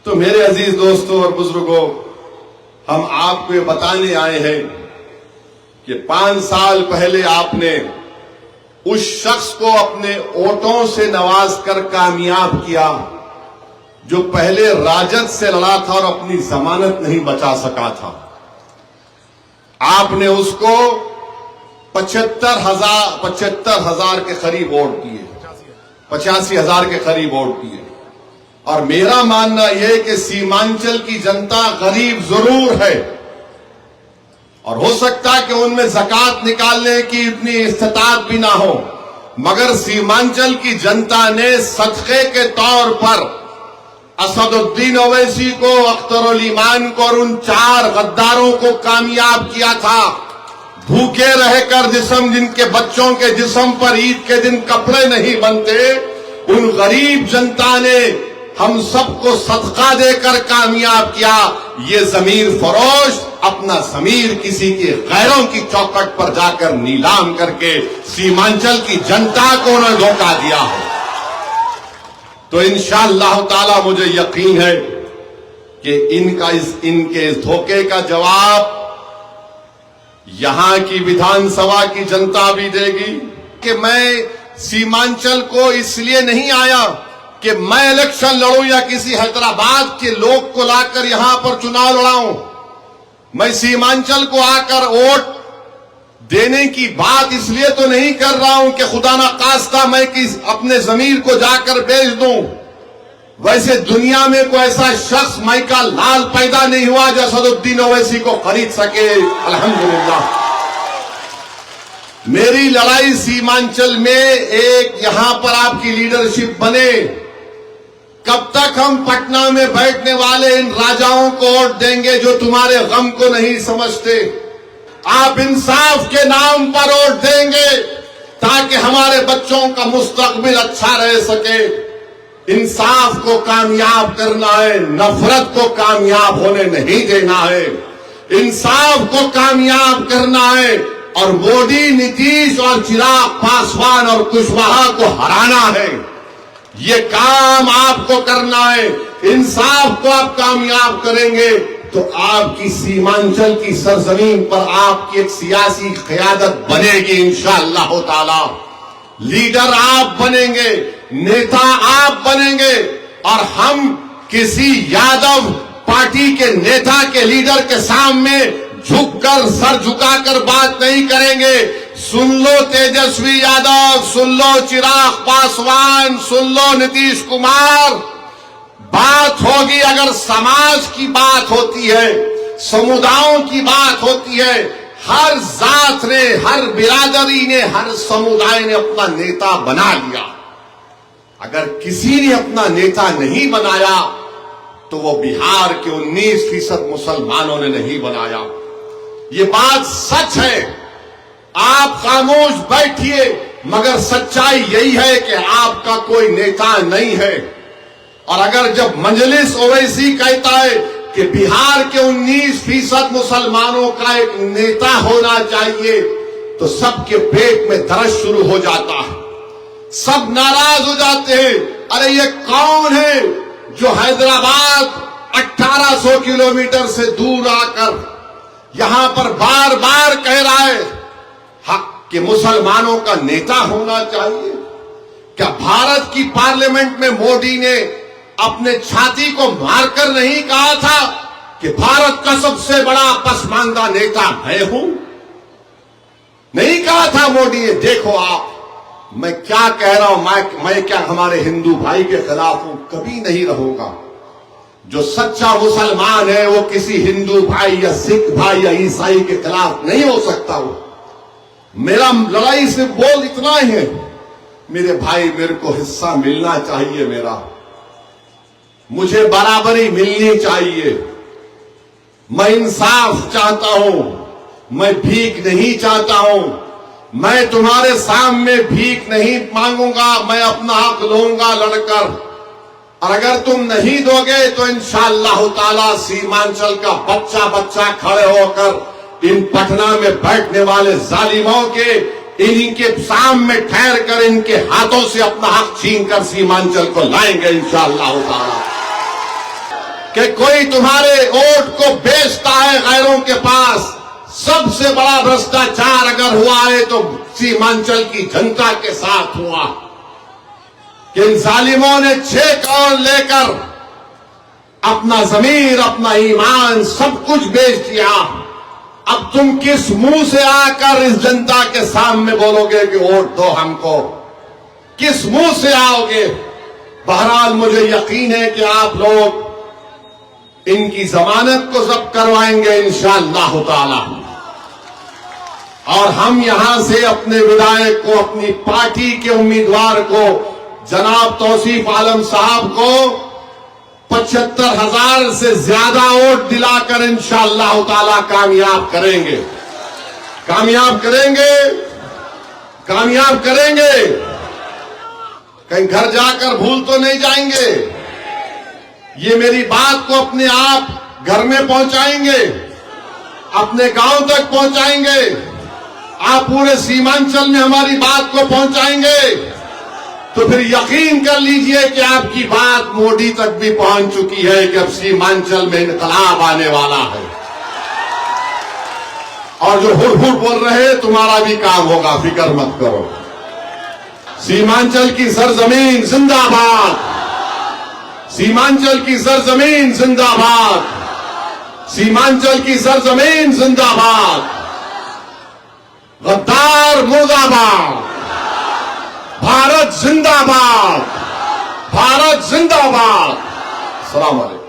तो मेरे अजीज दोस्तों और बुजुर्गों, हम आपको ये बताने आए हैं कि 5 साल पहले आपने उस शख्स को अपने वोटों से नवाज कर कामयाब किया जो पहले राजद से लड़ा था और अपनी जमानत नहीं बचा सका था। आपने उसको 75,000 के करीब वोट दिए, 85,000 के करीब वोट दिए। और मेरा मानना यह कि सीमांचल की जनता गरीब जरूर है और हो सकता है कि उनमें ज़कात निकालने की इतनी इस्तिताअत भी ना हो, मगर सीमांचल की जनता ने सदक़े के तौर पर असदुद्दीन ओवैसी को, अख्तरुल ईमान को और उन 4 गद्दारों को कामयाब किया था। भूखे रहकर जिनके बच्चों के जिस्म पर ईद के दिन कपड़े नहीं बनते, उन गरीब जनता ने हम सबको सदका देकर कामयाब किया। ये जमीर फरोश अपना जमीर किसी के गैरों की चौखट पर जाकर नीलाम करके सीमांचल की जनता को उन्होंने धोखा दिया है। तो इंशाअल्लाह ताला मुझे यकीन है कि इनके इस धोखे का जवाब यहां की विधानसभा की जनता भी देगी। कि मैं सीमांचल को इसलिए नहीं आया कि मैं इलेक्शन लड़ूं या किसी हैदराबाद के लोग को लाकर यहां पर चुनाव लड़ाऊं। मैं सीमांचल को आकर वोट देने की बात इसलिए तो नहीं कर रहा हूं कि खुदा ना खास्ता मैं अपने जमीर को जाकर बेच दूं। वैसे दुनिया में कोई ऐसा शख्स मैं का लाल पैदा नहीं हुआ जो असदुद्दीन ओवैसी को खरीद सके। अल्हम्दुलिल्लाह मेरी लड़ाई सीमांचल में एक यहां पर आपकी लीडरशिप बने। कब तक हम पटना में बैठने वाले इन राजाओं को वोट देंगे जो तुम्हारे गम को नहीं समझते? आप इंसाफ के नाम पर वोट देंगे ताकि हमारे बच्चों का मुस्तकबिल अच्छा रह सके। इंसाफ को कामयाब करना है, नफरत को कामयाब होने नहीं देना है। इंसाफ को कामयाब करना है और मोदी, नीतीश और चिराग पासवान और कुशवाहा को हराना है। ये काम आपको करना है। इंसाफ को आप कामयाब करेंगे तो आपकी सीमांचल की सरजमीन पर आपकी एक सियासी क़यादत बनेगी इंशाअल्लाह ताला। लीडर आप बनेंगे, नेता आप बनेंगे और हम किसी यादव पार्टी के नेता के लीडर के सामने झुककर सर झुकाकर बात नहीं करेंगे। सुन लो तेजस्वी यादव, सुन लो चिराग पासवान, सुन लो नीतीश कुमार, बात होगी अगर समाज की बात होती है, समुदायों की बात होती है। हर जात ने, हर बिरादरी ने, हर समुदाय ने अपना नेता बना लिया। अगर किसी ने अपना नेता नहीं बनाया तो वो बिहार के 19% मुसलमानों ने नहीं बनाया। ये बात सच है। आप खामोश बैठिए, मगर सच्चाई यही है कि आपका कोई नेता नहीं है। और अगर जब मजलिस ओवैसी कहता है कि बिहार के 19% मुसलमानों का एक नेता होना चाहिए, तो सबके पेट में दर्द शुरू हो जाता है, सब नाराज हो जाते हैं। अरे ये कौन है जो हैदराबाद 1800 किलोमीटर से दूर आकर यहां पर बार बार कह रहा है कि मुसलमानों का नेता होना चाहिए? क्या भारत की पार्लियामेंट में मोदी ने अपने छाती को मारकर नहीं कहा था कि भारत का सबसे बड़ा पसमानदा नेता मैं हूं? नहीं कहा था मोदी ने। देखो आप, मैं क्या कह रहा हूं, मैं क्या हमारे हिंदू भाई के खिलाफ हूं? कभी नहीं रहूंगा। जो सच्चा मुसलमान है वो किसी हिंदू भाई या सिख भाई या ईसाई के खिलाफ नहीं हो सकता। वो मेरा लड़ाई से बोल इतना ही है, मेरे भाई मेरे को हिस्सा मिलना चाहिए, मुझे बराबरी मिलनी चाहिए। मैं इंसाफ चाहता हूं, मैं भीख नहीं चाहता हूं। मैं तुम्हारे सामने भीख नहीं मांगूंगा, मैं अपना हक लूंगा लड़कर। और अगर तुम नहीं दोगे तो इंशाअल्लाह ताला सीमांचल का बच्चा बच्चा खड़े होकर इन पटना में बैठने वाले जालिमों के, इनके सामने ठहर कर इनके हाथों से अपना हक छीन कर सीमांचल को लाएंगे इंशाअल्लाह ताला। कि कोई तुम्हारे वोट को बेचता है गैरों के पास। सबसे बड़ा भ्रष्टाचार अगर हुआ है तो सीमांचल की जनता के साथ हुआ कि इन जालिमों ने 6 करोड़ लेकर अपना जमीर, अपना ईमान, सब कुछ बेच दिया। अब तुम किस मुंह से आकर इस जनता के सामने बोलोगे कि वोट दो हमको? किस मुंह से आओगे? बहरहाल मुझे यकीन है कि आप लोग इनकी जमानत को जब्त करवाएंगे इंशाअल्लाह ताला। और हम यहां से अपने विधायक को, अपनी पार्टी के उम्मीदवार को, जनाब तौसीफ आलम साहब को 75,000 से ज्यादा वोट दिलाकर इंशाअल्लाह ताला कामयाब करेंगे। कामयाब करेंगे, कामयाब करेंगे। कहीं घर जाकर भूल तो नहीं जाएंगे? ये मेरी बात को अपने आप घर में पहुंचाएंगे, अपने गांव तक पहुंचाएंगे, आप पूरे सीमांचल में हमारी बात को पहुंचाएंगे, तो फिर यकीन कर लीजिए कि आपकी बात मोदी तक भी पहुंच चुकी है कि अब सीमांचल में इनकलाब आने वाला है। और जो हुड़ हुड़ बोल रहे हैं, तुम्हारा भी काम होगा, फिक्र मत करो। सीमांचल की सरजमीन जिंदाबाद, सीमांचल की सरजमीन जिंदाबाद, सीमांचल की सरजमीन जिंदाबाद। गद्दार मुर्दाबाद, भारत जिंदाबाद, भारत जिंदाबाद। अस्सलाम वालेकुम।